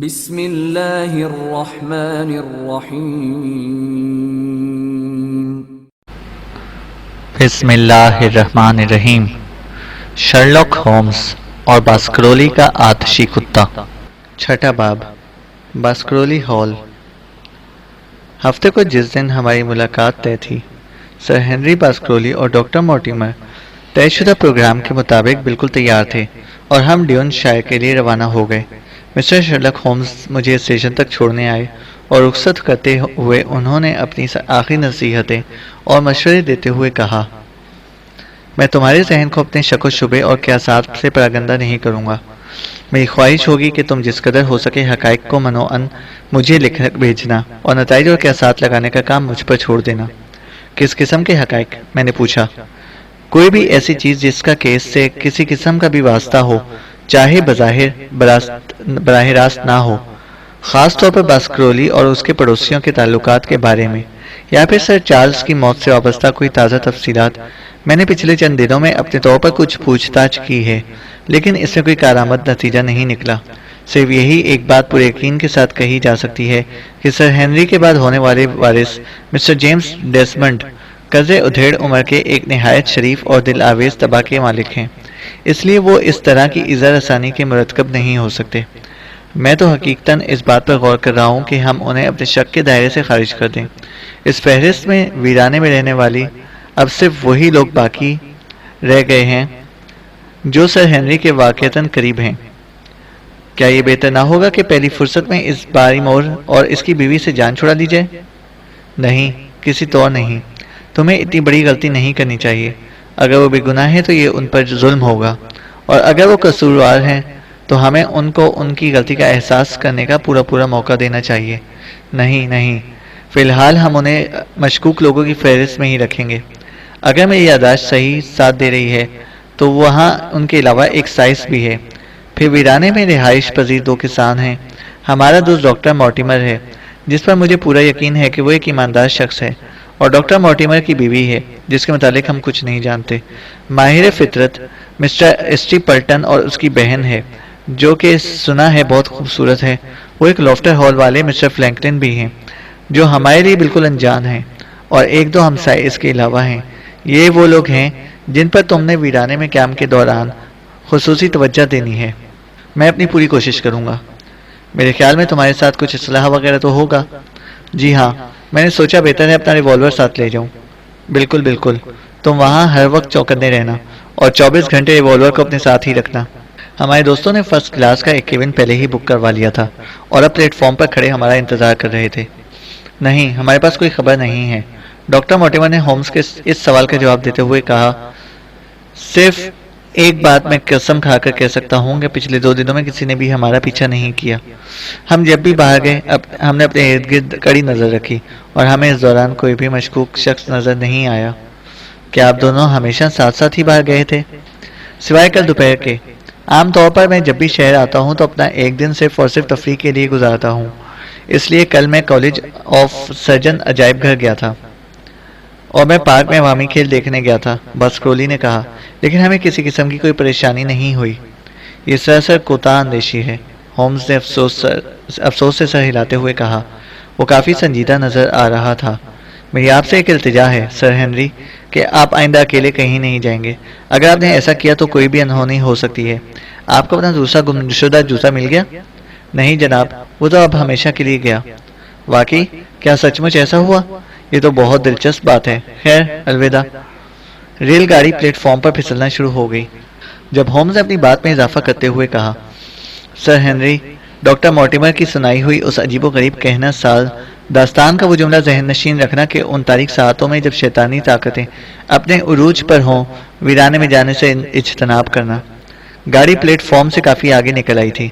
بسم اللہ الرحمن الرحیم بسم اللہ الرحمن الرحیم۔ شرلاک ہومز اور باسکرولی کا آتشی کتا۔ چھٹا باب، باسکرولی ہال۔ ہفتے کو جس دن ہماری ملاقات طے تھی، سر ہنری باسکرولی اور ڈاکٹر مورٹیمر طے شدہ پروگرام کے مطابق بالکل تیار تھے اور ہم ڈیون شائر کے لیے روانہ ہو گئے۔ مسٹر شرلاک ہومز مجھے اسٹیشن تک چھوڑنے آئے اور رخصت کرتے ہوئے انہوں نے اپنی آخری نصیحتیں اور مشورے دیتے ہوئے کہا، میں تمہارے ذہن کو اپنے شک و شبے اور قیاسات سے پراگندہ نہیں کروں گا۔ میری خواہش ہوگی کہ تم جس قدر ہو سکے حقائق کو منوعاً مجھے لکھ بھیجنا اور نتائج اور قیاسات لگانے کا کام مجھ پر چھوڑ دینا۔ کس قسم کے حقائق؟ میں نے پوچھا۔ کوئی بھی ایسی چیز جس کا کیس سے کسی قسم کا بھی واسطہ ہو، چاہے بظاہر براہ راست نہ ہو، خاص طور پر باسکرولی اور اس کے پڑوسیوں کے تعلقات کے بارے میں، یا پھر سر چارلز کی موت سے وابستہ کوئی تازہ تفصیلات۔ میں نے پچھلے چند دنوں میں اپنے طور پر کچھ پوچھ تاچھ کی ہے، لیکن اس سے کوئی کارآمد نتیجہ نہیں نکلا۔ صرف یہی ایک بات پورے یقین کے ساتھ کہی جا سکتی ہے کہ سر ہنری کے بعد ہونے والے وارث مسٹر جیمز ڈیسمنڈ قدر ادھیڑ عمر کے ایک نہایت شریف اور دل آویز طبع کے مالک ہیں، اس لیے وہ اس طرح کی ایذا رسانی کے مرتکب نہیں ہو سکتے۔ میں تو حقیقتاً اس بات پر غور کر رہا ہوں کہ ہم انہیں اپنے شک کے دائرے سے خارج کر دیں۔ اس فہرست میں ویرانے میں رہنے والی اب صرف وہی لوگ باقی رہ گئے ہیں جو سر ہنری کے واقعتاً قریب ہیں۔ کیا یہ بہتر نہ ہوگا کہ پہلی فرصت میں اس باری مور اور اس کی بیوی سے جان چھڑا لی جائے؟ نہیں، کسی طور نہیں۔ تمہیں اتنی بڑی غلطی نہیں کرنی چاہیے۔ اگر وہ بے گناہ ہیں تو یہ ان پر ظلم ہوگا، اور اگر وہ قصوروار ہیں تو ہمیں ان کو ان کی غلطی کا احساس کرنے کا پورا موقع دینا چاہیے۔ نہیں، فی الحال ہم انہیں مشکوک لوگوں کی فہرست میں ہی رکھیں گے۔ اگر میری یادداشت صحیح ساتھ دے رہی ہے تو وہاں ان کے علاوہ ایک سائس بھی ہے۔ پھر ویرانے میں رہائش پذیر 2 کسان ہیں۔ ہمارا دوست ڈاکٹر مورٹیمر ہے، جس پر مجھے پورا یقین ہے کہ وہ ایک ایماندار شخص ہے، اور ڈاکٹر مورٹیمر کی بیوی ہے جس کے متعلق ہم کچھ نہیں جانتے۔ ماہر فطرت مسٹر اسٹیپلٹن اور اس کی بہن ہے، جو کہ سنا ہے بہت خوبصورت ہے۔ وہ ایک لافٹر ہال والے مسٹر فرینکلن بھی ہیں، جو ہمارے لیے بالکل انجان ہیں، اور 1-2 ہمسائے اس کے علاوہ ہیں۔ یہ وہ لوگ ہیں جن پر تم نے ویرانے میں قیام کے دوران خصوصی توجہ دینی ہے۔ میں اپنی پوری کوشش کروں گا۔ میرے خیال میں تمہارے ساتھ کچھ اسلحہ وغیرہ تو ہوگا؟ جی ہاں، میں نے سوچا بہتر ہے اپنا ریوالور ساتھ لے جاؤں۔ بالکل، تم وہاں ہر وقت چوکنے رہنا اور 24 گھنٹے ریوالور کو اپنے ساتھ ہی رکھنا۔ ہمارے دوستوں نے فرسٹ کلاس کا ایک کیبن پہلے ہی بک کروا لیا تھا اور اب پلیٹ فارم پر کھڑے ہمارا انتظار کر رہے تھے۔ نہیں، ہمارے پاس کوئی خبر نہیں ہے، ڈاکٹر مورٹیمر نے ہومز کے اس سوال کا جواب دیتے ہوئے کہا۔ صرف ایک بات میں قسم کھا کر کہہ سکتا ہوں کہ پچھلے 2 دنوں میں کسی نے بھی ہمارا پیچھا نہیں کیا۔ ہم جب بھی باہر گئے ہم نے اپنے ارد گرد کڑی نظر رکھی اور ہمیں اس دوران کوئی بھی مشکوک شخص نظر نہیں آیا۔ کیا آپ دونوں ہمیشہ ساتھ ہی باہر گئے تھے؟ سوائے کل دوپہر کے۔ عام طور پر میں جب بھی شہر آتا ہوں تو اپنا ایک دن صرف اور صرف تفریح کے لیے گزارتا ہوں، اس لیے کل میں کالج آف سرجن عجائب گھر گیا تھا اور میں پارک میں عوامی کھیل دیکھنے گیا تھا، باسکرولی نے کہا۔ لیکن ہمیں کسی قسم کی کوئی پریشانی نہیں ہوئی۔ یہ سراسر کوتاہ اندیشی ہے، ہومز نے افسوس سے سر ہلاتے ہوئے کہا۔ وہ کافی سنجیدہ نظر آ رہا تھا۔ میری آپ سے ایک التجا ہے سر ہنری کہ آپ آئندہ اکیلے کہیں نہیں جائیں گے۔ اگر آپ نے ایسا کیا تو کوئی بھی انہونی ہو سکتی ہے۔ آپ کو اپنا دوسرا گمشدہ جوتا مل گیا؟ نہیں جناب، وہ تو اب ہمیشہ کے لیے گیا۔ واقعی؟ کیا سچ مچ ایسا ہوا؟ یہ تو بہت دلچسپ بات ہے۔ خیر، الوداع۔ ریل گاڑی پلیٹ فارم پر پھسلنا شروع ہو گئی جب ہومز نے اپنی بات میں اضافہ کرتے ہوئے کہا، سر ہنری، ڈاکٹر مورٹیمر کی سنائی ہوئی اس عجیب و غریب کہنا سال داستان کا وہ جملہ ذہن نشین رکھنا کہ ان تاریک ساعتوں میں جب شیطانی طاقتیں اپنے عروج پر ہوں ویرانے میں جانے سے اجتناب کرنا۔ گاڑی پلیٹ فارم سے کافی آگے نکل آئی تھی۔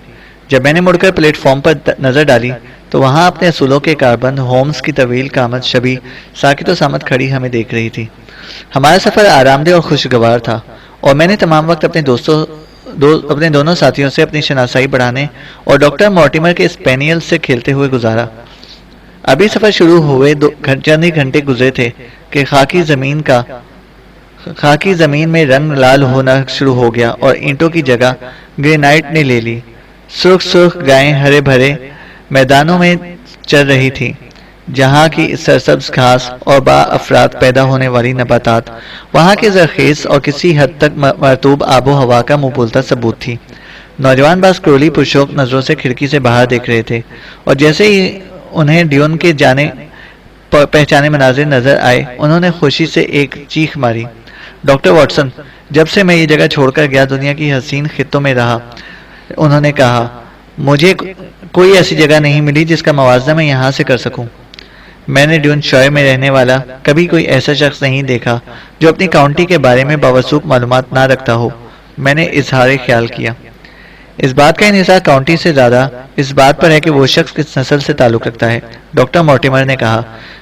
جب میں نے مڑ کر پلیٹ فارم پر نظر ڈالی تو وہاں اپنے اصولوں کے کاربند ہومز کی طویل قامت شبی ساکت و صامت کھڑی ہمیں دیکھ رہی تھی۔ ہمارا سفر آرام دہ اور خوشگوار تھا، اور میں نے تمام وقت اپنے دونوں ساتھیوں سے اپنی شناسائی بڑھانے اور ڈاکٹر مورٹیمر کے اسپینیل سے کھیلتے ہوئے گزارا۔ ابھی سفر شروع ہوئے چند ہی گھنٹے گزرے تھے کہ خاکی زمین میں رنگ لال ہونا شروع ہو گیا اور اینٹوں کی جگہ گرینائٹ نے لے لی۔ سرخ سرخ گائیں ہرے بھرے میدانوں میں چل رہی تھی، جہاں کی سرسبز گھاس اور با افراد پیدا ہونے والی نباتات وہاں کے زرخیز اور کسی حد تک مرطوب آب و ہوا کا منہ بولتا ثبوت تھی۔ نوجوان باسکرولی پرشوق نظروں سے کھڑکی سے باہر دیکھ رہے تھے، اور جیسے ہی انہیں ڈیون کے جانے پہچانے مناظر نظر آئے، انہوں نے خوشی سے ایک چیخ ماری۔ ڈاکٹر واٹسن، جب سے میں یہ جگہ چھوڑ کر گیا دنیا کی حسین خطوں میں رہا، انہوں نے کہا، مجھے کوئی ایسی جگہ نہیں ملی جس کا موازنہ میں یہاں سے کر سکوں۔ میں نے ڈیون شائر میں رہنے والا کبھی کوئی ایسا شخص نہیں دیکھا جو اپنی کاؤنٹی کے بارے میں باوثوق معلومات نہ رکھتا ہو۔ میں نے اظہار خیال کیا۔ اس بات کا انحصار کاؤنٹی سے زیادہ اس بات پر ہے کہ وہ شخص کس نسل سے تعلق رکھتا ہے، ڈاکٹر مورٹیمر نے کہا۔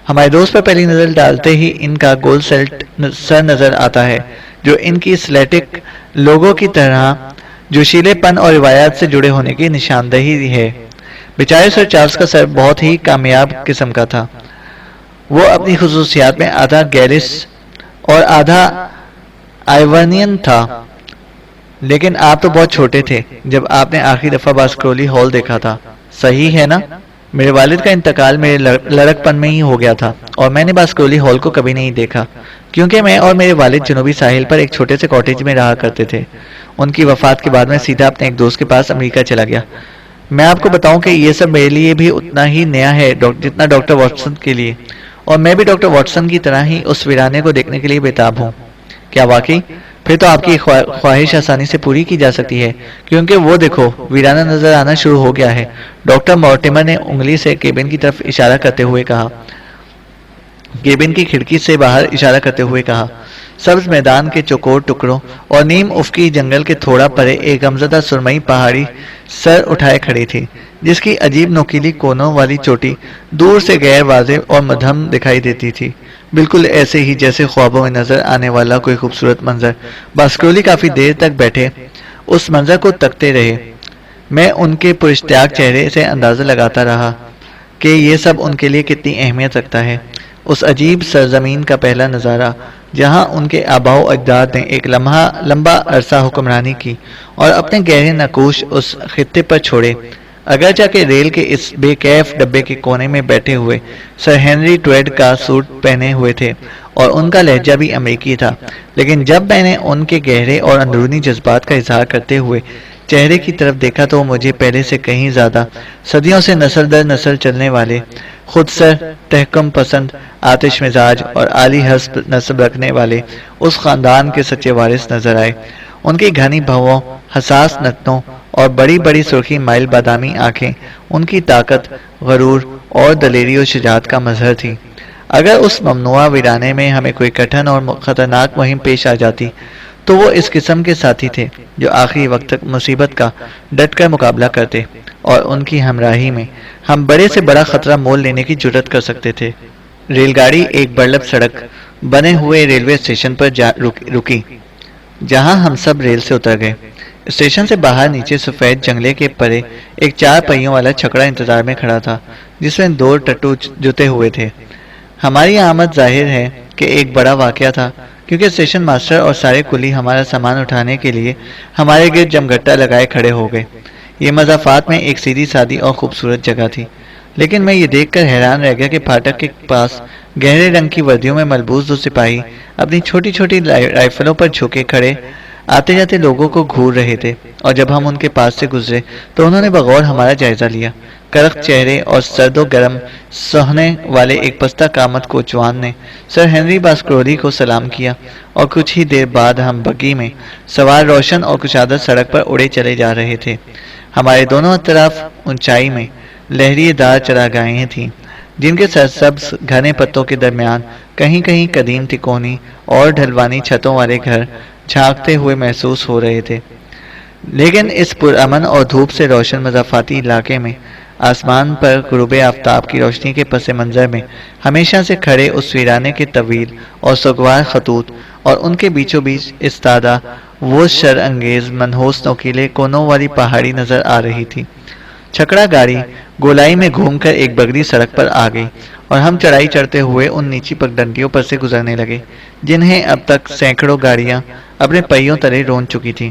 ہمارے دوست پر پہلی نظر ڈالتے ہی ان کا گول سیلٹ سر نظر آتا ہے، جو ان کی سلیٹک لوگوں کی طرح جوشیلے پن اور روایات سے جڑے ہونے کی نشاندہی ہے۔ بیچارے سر چارلز کا سر بہت ہی کامیاب قسم کا تھا۔ وہ اپنی خصوصیات میں آدھا گیلس اور آدھا آئیورنین تھا، لیکن آپ تو بہت چھوٹے تھے جب آپ نے آخری دفعہ باسکرولی ہال دیکھا تھا، صحیح ہے نا؟ میرے والد کا انتقال میرے لڑک پن میں ہی ہو گیا تھا، اور میں نے باسکرولی ہال کو کبھی نہیں دیکھا، کیونکہ میں اور میرے والد جنوبی ساحل پر ایک چھوٹے سے کاٹیج میں رہا کرتے تھے۔ ان کی وفات کے بعد میں سیدھا اپنے ایک دوست کے پاس امریکہ چلا گیا۔ میں آپ کو بتاؤں کہ یہ سب میرے لیے بھی اتنا ہی نیا ہے جتنا ڈاکٹر واٹسن کے لیے، اور میں بھی ڈاکٹر واٹسن کی طرح ہی اس ویرانے کو دیکھنے کے لیے بےتاب ہوں۔ کیا واقعی؟ پھر تو آپ کی خواہش آسانی سے پوری کی جا سکتی ہے، کیونکہ وہ دیکھو، ویرانہ نظر آنا شروع ہو گیا ہے، ڈاکٹر مورٹیمر نے انگلی سے کیبن کی طرف اشارہ کرتے ہوئے کہا۔ کیبن کی کھڑکی سے باہر اشارہ کرتے ہوئے کہا۔ سبز میدان کے چوکور ٹکڑوں اور نیم افقی جنگل کے تھوڑا پرے ایک غمزدہ سرمئی پہاڑی سر اٹھائے کھڑی تھی، جس کی عجیب نوکیلی کونوں والی چوٹی دور سے غیر واضح اور مدھم دکھائی دیتی تھی، بالکل ایسے ہی جیسے خوابوں میں نظر آنے والا کوئی خوبصورت منظر۔ باسکرولی کافی دیر تک بیٹھے اس منظر کو تکتے رہے۔ میں ان کے پراشتیاق چہرے سے اندازہ لگاتا رہا کہ یہ سب ان کے لیے کتنی اہمیت رکھتا ہے۔ اس عجیب سرزمین کا پہلا نظارہ، جہاں ان کے آباء و اجداد نے ایک لمبا عرصہ حکمرانی کی اور اپنے گہرے نقوش اس خطے پر چھوڑے، اگرچہ کہ ریل کے اس بے کیف ڈبے کے کونے میں بیٹھے ہوئے سر ہنری ٹویڈ کا سوٹ پہنے ہوئے تھے اور ان کا لہجہ بھی امریکی تھا، لیکن جب میں نے ان کے گہرے اور اندرونی جذبات کا اظہار کرتے ہوئے چہرے کی طرف دیکھا تو مجھے پہلے سے کہیں زیادہ صدیوں سے نسل در نسل چلنے والے، خود سر، تحکم پسند، آتش مزاج اور عالی حسب نسب رکھنے والے اس خاندان کے سچے وارث نظر آئے۔ ان کی گھنی بھووں، حساس نتنوں اور بڑی بڑی سرخی مائل بادامی آنکھیں ان کی طاقت، غرور اور دلیری و شجاعت کا مظہر تھی۔ اگر اس ممنوعہ ویرانے میں ہمیں کوئی کٹھن اور خطرناک مہم پیش آ جاتی تو وہ اس قسم کے ساتھی تھے جو آخری وقت تک مصیبت کا ڈٹ کر مقابلہ کرتے، اور ان کی ہمراہی میں ہم بڑے سے بڑا خطرہ مول لینے کی جرات کر سکتے تھے۔ ریل گاڑی ایک برلب سڑک بنے ہوئے ریلوے اسٹیشن پر رکی، جہاں ہم سب ریل سے اتر گئے۔ اسٹیشن سے باہر نیچے سفید جنگلے کے پرے ایک 4 پہیوں والا چھکڑا انتظار میں کھڑا تھا، جس میں 2 ٹٹو جتے ہوئے تھے۔ ہماری آمد ظاہر ہے کہ ایک بڑا واقعہ تھا، کیونکہ اسٹیشن ماسٹر اور سارے کلی ہمارا سامان اٹھانے کے لیے ہمارے گرد جمگھٹا لگائے کھڑے ہو گئے۔ یہ مضافات میں ایک سیدھی سادی اور خوبصورت جگہ تھی، لیکن میں یہ دیکھ کر حیران رہ گیا کہ پھاٹک کے پاس گہرے رنگ کی وردیوں میں ملبوس 2 سپاہی اپنی چھوٹی چھوٹی رائفلوں پر جھکے کھڑے آتے جاتے لوگوں کو گھور رہے تھے، اور جب ہم ان کے پاس سے گزرے تو انہوں نے بغور ہمارا جائزہ لیا۔ کرخت چہرے اور سرد و گرم سہنے والے ایک پستہ قامت کوچوان نے سر ہنری باسکرولی کو سلام کیا، اور کچھ ہی دیر بعد ہم بگی میں سوار روشن اور کشادہ سڑک پر اڑے چلے جا رہے تھے۔ ہمارے دونوں طرف اونچائی میں لہریے دار چراگاہیں تھیں، جن کے سرسبز گھنے پتوں کے درمیان کہیں کہیں قدیم تکونی اور ڈھلوانی چھتوں والے گھر جھانکتے ہوئے محسوس ہو رہے تھے۔ لیکن اس پرامن اور دھوپ سے روشن مضافاتی علاقے میں آسمان پر غروب آفتاب کی روشنی کے پس منظر میں ہمیشہ سے کھڑے اس ویرانے کے طویل اور سوگوار خطوط اور ان کے بیچوں بیچ استادہ وہ شر انگیز منحوس نوکیلے کونوں والی پہاڑی نظر آ رہی تھی۔ چھکڑا گاڑی گولائی میں گھوم کر ایک بگڑی سڑک پر آ گئی، اور ہم چڑھائی چڑھتے ہوئے ان نیچی پگڈنڈیوں پر سے گزرنے لگے جنہیں اب تک سینکڑوں گاڑیاں اپنے پہیوں تلے رون چکی تھیں۔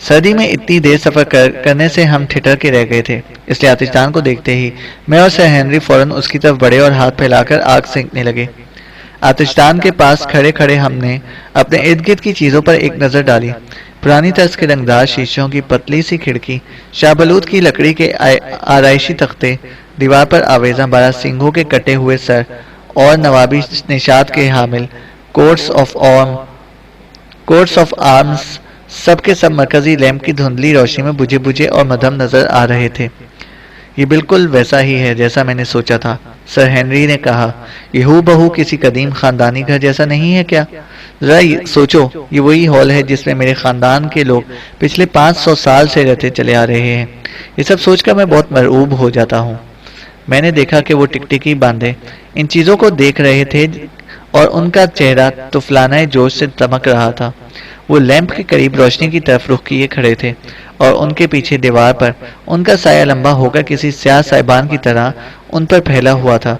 سردی میں اتنی دیر سفر کرنے سے ہم ٹھٹر کے رہ گئے تھے، اس لیے آتش دان کو دیکھتے ہی میں اور سر ہنری فوراً اس کی طرف بڑھے اور ہاتھ پھیلا کر آگ سینکنے لگے۔ آتش دان کے پاس کھڑے کھڑے ہم نے اپنے ارد گرد کی چیزوں پر ایک نظر ڈالی۔ پرانی طرز کے رنگدار شیشوں کی پتلی سی کھڑکی، شاہبلوت کی لکڑی کے آرائشی تختے، دیوار پر آویزاں بارہ سینگوں کے کٹے ہوئے سر اور نوابی نشاد کے حامل کوٹس آف آرمز، سب کے سب مرکزی لیمپ کی دھندلی روشنی میں بجھے بجھے اور مدھم نظر آ رہے تھے۔ یہ بالکل ویسا ہی ہے جیسا میں نے سوچا تھا، سر ہنری نے کہا۔ یہ ہو بہو کسی قدیم خاندانی گھر جیسا نہیں ہے کیا؟ ذرا سوچو، یہ وہی ہال ہے جس میں میرے خاندان کے لوگ پچھلے 500 سال سے رہتے چلے آ رہے ہیں۔ یہ سب سوچ کر میں بہت مرعوب ہو جاتا ہوں۔ میں نے دیکھا کہ وہ ٹکٹکی باندھے ان چیزوں کو دیکھ رہے تھے اور ان کا چہرہ طفلانہ جوش سے چمک رہا تھا۔ وہ لیمپ کے قریب روشنی کی طرف رخ کیے کھڑے تھے اور ان کے پیچھے دیوار پر ان کا سایہ لمبا ہو کر کسی سیاہ سائبان کی طرح ان پر پھیلا ہوا تھا۔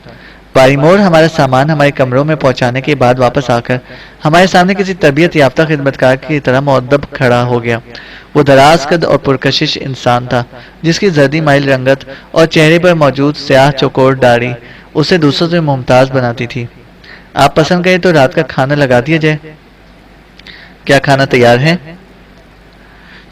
باری مور ہمارا سامان ہمارے کمروں میں پہنچانے کے بعد واپس آ کر ہمارے سامنے کسی تربیت یافتہ خدمتکار کی طرح مؤدب کھڑا ہو گیا۔ وہ دراز قد اور پرکشش انسان تھا جس کی زردی مائل رنگت اور چہرے پر موجود سیاہ چوکور داڑھی اسے دوسروں سے ممتاز بناتی تھی۔ آپ پسند کریں تو رات کا کھانا لگا دیا جائے؟ کیا کھانا تیار ہے؟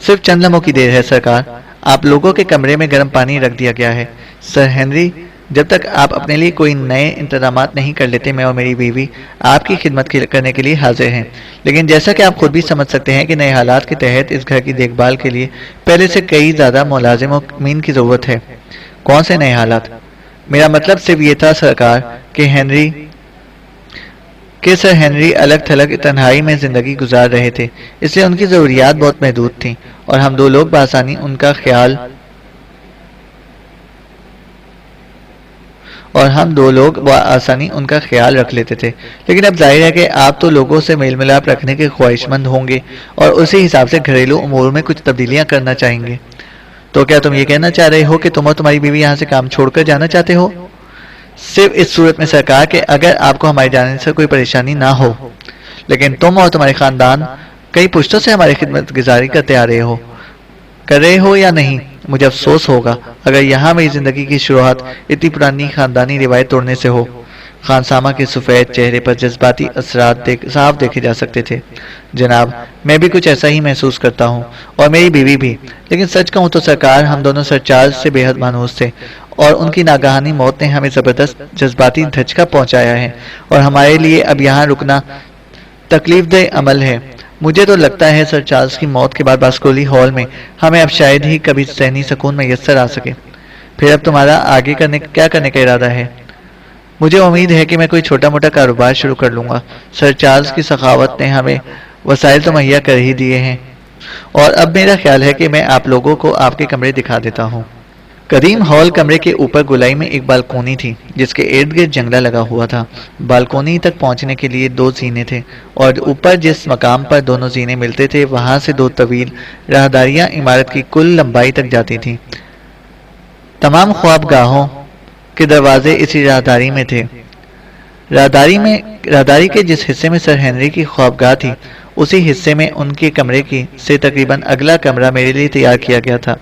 صرف چند لمحوں کی دیر ہے سرکار، آپ لوگوں کے کمرے میں گرم پانی رکھ دیا گیا ہے۔ سر ہنری، جب تک آپ اپنے لیے کوئی نئے انتظامات نہیں کر لیتے میں اور میری بیوی آپ کی خدمت کرنے کے لیے حاضر ہیں، لیکن جیسا کہ آپ خود بھی سمجھ سکتے ہیں کہ نئے حالات کے تحت اس گھر کی دیکھ بھال کے لیے پہلے سے کئی زیادہ ملازمین کی ضرورت ہے۔ کون سے نئے حالات؟ میرا مطلب صرف یہ تھا سرکار کہ سر ہنری الگ تھلگ تنہائی میں زندگی گزار رہے تھے، اس لیے ان کی ضروریات بہت محدود تھیں اور ہم دو لوگ بآسانی ان کا خیال رکھ لیتے تھے۔ لیکن اب ظاہر ہے کہ آپ تو لوگوں سے میل ملاپ رکھنے کے خواہش مند ہوں گے اور اسی حساب سے گھریلو امور میں کچھ تبدیلیاں کرنا چاہیں گے۔ تو کیا تم یہ کہنا چاہ رہے ہو کہ تم اور تمہاری بیوی یہاں سے کام چھوڑ کر جانا چاہتے ہو؟ صرف اس صورت میں سرکار کہ اگر آپ کو ہماری جانب سے کوئی پریشانی نہ ہو، لیکن تم اور تمہارے خاندان کئی پشتوں سے ہماری خدمت گزاری کر رہے ہو یا نہیں؟ مجھے افسوس ہوگا اگر یہاں میری زندگی کی شروعات اتنی پرانی خاندانی روایت توڑنے سے ہو۔ خانسامہ کے سفید چہرے پر جذباتی اثرات صاف دیکھے جا سکتے تھے۔ جناب، میں بھی کچھ ایسا ہی محسوس کرتا ہوں اور میری بیوی بھی، لیکن سچ کہوں تو سرکار ہم دونوں سر چارلز سے بے حد مانوس تھے اور ان کی ناگہانی موت نے ہمیں زبردست جذباتی دھچکا پہنچایا ہے اور ہمارے لیے اب یہاں رکنا تکلیف دہ عمل ہے۔ مجھے تو لگتا ہے سر چارلز کی موت کے بعد باسکرولی ہال میں ہمیں اب شاید ہی کبھی ذہنی سکون میسر آ سکے۔ پھر اب تمہارا آگے کیا کرنے کا ارادہ ہے؟ مجھے امید ہے کہ میں کوئی چھوٹا موٹا کاروبار شروع کر لوں گا۔ سر چارلز کی سخاوت نے ہمیں وسائل تو مہیا کر ہی دیے ہیں اور اب میرا خیال ہے کہ میں آپ لوگوں کو آپ کے کمرے دکھا دیتا ہوں۔ قدیم ہال کمرے کے اوپر گولائی میں ایک بالکونی تھی جس کے ارد گرد جنگلہ لگا ہوا تھا۔ بالکونی تک پہنچنے کے لیے 2 زینے تھے اور اوپر جس مقام پر دونوں زینے ملتے تھے وہاں سے 2 طویل راہداریاں عمارت کی کل لمبائی تک جاتی تھیں۔ تمام خوابگاہوں کے دروازے اسی راہداری میں تھے۔ راہداری کے جس حصے میں سر ہنری کی خوابگاہ تھی اسی حصے میں ان کے کمرے سے تقریباً اگلا کمرہ میرے لیے تیار کیا گیا تھا۔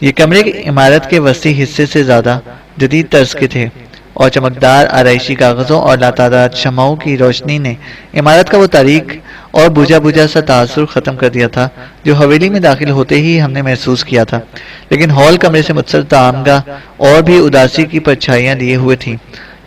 یہ کمرے کی عمارت کے وسیع حصے سے زیادہ جدید طرز کے تھے اور چمکدار آرائشی کاغذوں اور لاتعداد شمعوں کی روشنی نے عمارت کا وہ تاریک اور بجھا بجھا سا تاثر ختم کر دیا تھا جو حویلی میں داخل ہوتے ہی ہم نے محسوس کیا تھا۔ لیکن ہال کمرے سے متصل طعامگاہ اور بھی اداسی کی پرچھائیاں لیے ہوئے تھی۔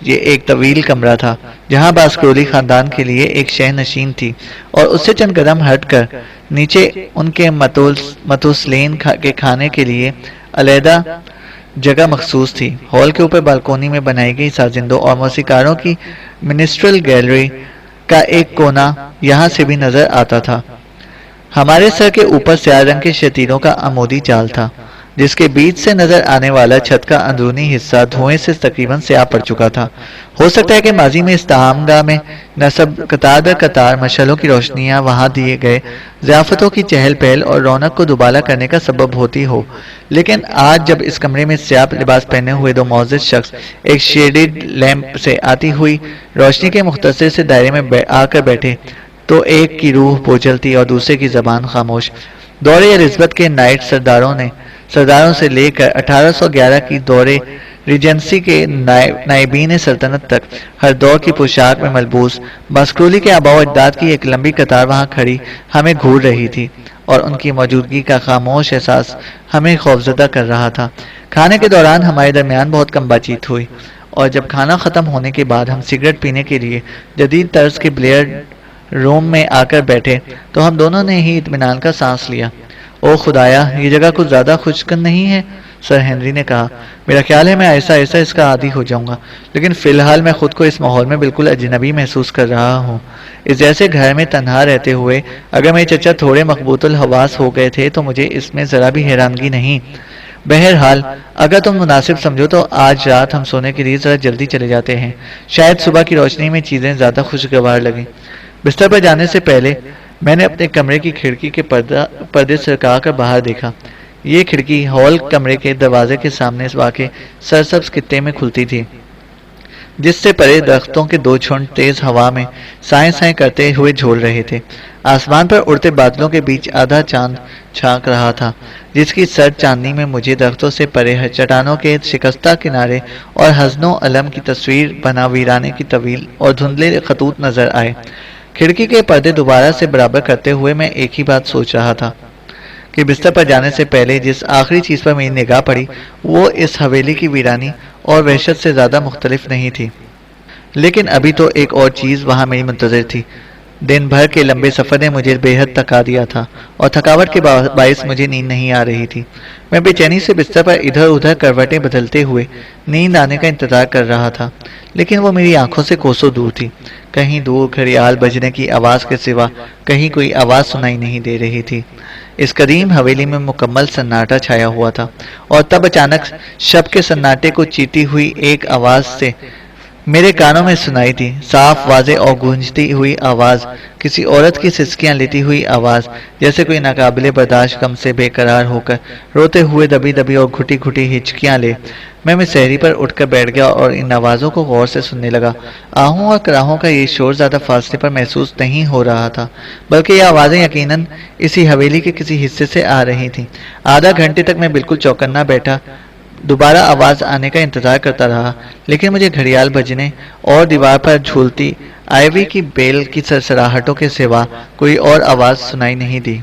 یہ ایک طویل کمرہ تھا جہاں باسکرولی خاندان کے لیے ایک شہ نشین تھی اور اس سے چند قدم ہٹ کر نیچے ان کے متوسلین کے کھانے کے لیے علیحدہ جگہ مخصوص تھی۔ ہال کے اوپر بالکونی میں بنائی گئی سازندوں اور موسیقاروں کی منسٹرل گیلری کا ایک کونا یہاں سے بھی نظر آتا تھا۔ ہمارے سر کے اوپر سیاہ رنگ کے شتیروں کا عمودی جال تھا جس کے بیچ سے نظر آنے والا چھت کا اندرونی حصہ دھوئیں سے تقریباً سیاہ پڑ چکا تھا۔ ہو سکتا ہے کہ ماضی میں اس طعامگاہ میں نصب قطار در قطار مشعلوں کی روشنیاں وہاں دیے گئے ضیافتوں کی چہل پہل اور رونق کو دوبالا کرنے کا سبب ہوتی ہو، لیکن آج جب اس کمرے میں سیاہ لباس پہنے ہوئے 2 معزز شخص ایک شیڈڈ لیمپ سے آتی ہوئی روشنی کے مختصر سے دائرے میں آ کر بیٹھے تو ایک کی روح بوجھل تھی اور دوسرے کی زبان خاموش۔ دور الزبتھ کے نائٹ سرداروں سے لے کر 1811 کی دور ریجنسی کے نائبین سلطنت تک ہر دور کی پوشاک میں ملبوس باسکرولی کے آباء و اجداد کی ایک لمبی قطار وہاں کھڑی ہمیں گھور رہی تھی، اور ان کی موجودگی کا خاموش احساس ہمیں خوفزدہ کر رہا تھا۔ کھانے کے دوران ہمارے درمیان بہت کم بات چیت ہوئی، اور جب کھانا ختم ہونے کے بعد ہم سگریٹ پینے کے لیے جدید طرز کے بلیئر روم میں آ کر بیٹھے تو ہم دونوں نے ہی اطمینان کا سانس لیا۔ او خدایا، یہ جگہ کچھ زیادہ خوشگوار نہیں ہے، سر ہنری نے کہا۔ میرا خیال ہے میں ایسا اس کا عادی ہو جاؤں گا، لیکن فی الحال میں خود کو اس ماحول میں بالکل اجنبی محسوس کر رہا ہوں۔ اس جیسے گھر میں تنہا رہتے ہوئے اگر میرے چچا تھوڑے مقبوط الحواس ہو گئے تھے تو مجھے اس میں ذرا بھی حیرانگی نہیں۔ بہرحال اگر تم مناسب سمجھو تو آج رات ہم سونے کے لیے ذرا جلدی چلے جاتے ہیں، شاید صبح کی روشنی میں چیزیں زیادہ خوشگوار لگیں۔ بستر پر جانے سے پہلے میں نے اپنے کمرے کی کھڑکی کے پردے سرکا کر باہر دیکھا۔ یہ کھڑکی ہال کمرے کے دروازے کے سامنے واقع سرسبز خطے میں کھلتی تھی، جس سے پرے درختوں کے دو جھنڈ تیز ہوا میں سائیں سائیں کرتے ہوئے جھول رہے تھے۔ آسمان پر اڑتے بادلوں کے بیچ آدھا چاند چھانک رہا تھا، جس کی سرد چاندنی میں مجھے درختوں سے پرے چٹانوں کے شکستہ کنارے اور حزن و الم کی تصویر بنا ویرانے کی طویل اور دھندلے خطوط نظر آئے۔ کھڑکی کے پردے دوبارہ سے برابر کرتے ہوئے میں ایک ہی بات سوچ رہا تھا کہ بستر پر جانے سے پہلے جس آخری چیز پر میری نگاہ پڑی وہ اس حویلی کی ویرانی اور وحشت سے زیادہ مختلف نہیں تھی، لیکن ابھی تو ایک اور چیز وہاں میری منتظر تھی۔ دن بھر کے لمبے سفر نے مجھے بے حد تھکا دیا تھا، اور تھکاوٹ کے باعث مجھے نیند نہیں آ رہی تھی۔ میں بے چینی سے بستر پر ادھر ادھر کروٹیں بدلتے ہوئے نیند آنے کا انتظار کر رہا تھا، لیکن وہ میری آنکھوں سے کوسوں دور تھی۔ کہیں دور گھڑیال بجنے کی آواز کے سوا کہیں کوئی آواز سنائی نہیں دے رہی تھی۔ اس قدیم حویلی میں مکمل سناٹا چھایا ہوا تھا، اور تب اچانک شب کے سناٹے کو چیرتی ہوئی ایک آواز سے میرے کانوں میں سنائی دی، صاف واضح اور گونجتی ہوئی آواز، کسی عورت کی سسکیاں لیتی ہوئی آواز، جیسے کوئی ناقابل برداشت غم سے بے قرار ہو کر روتے ہوئے دبی دبی اور گھٹی گھٹی ہچکیاں لے۔ میں مسحری پر اٹھ کر بیٹھ گیا اور ان آوازوں کو غور سے سننے لگا۔ آہوں اور کراہوں کا یہ شور زیادہ فاصلے پر محسوس نہیں ہو رہا تھا، بلکہ یہ آوازیں یقیناً اسی حویلی کے کسی حصے سے آ رہی تھیں۔ آدھا گھنٹے تک میں بالکل چوکنا بیٹھا دوبارہ آواز آنے کا انتظار کرتا رہا، لیکن مجھے گھڑیال بجنے اور دیوار پر جھولتی آئیوری کی بیل کی سرسراہٹوں کے سوا کوئی اور آواز سنائی نہیں دی۔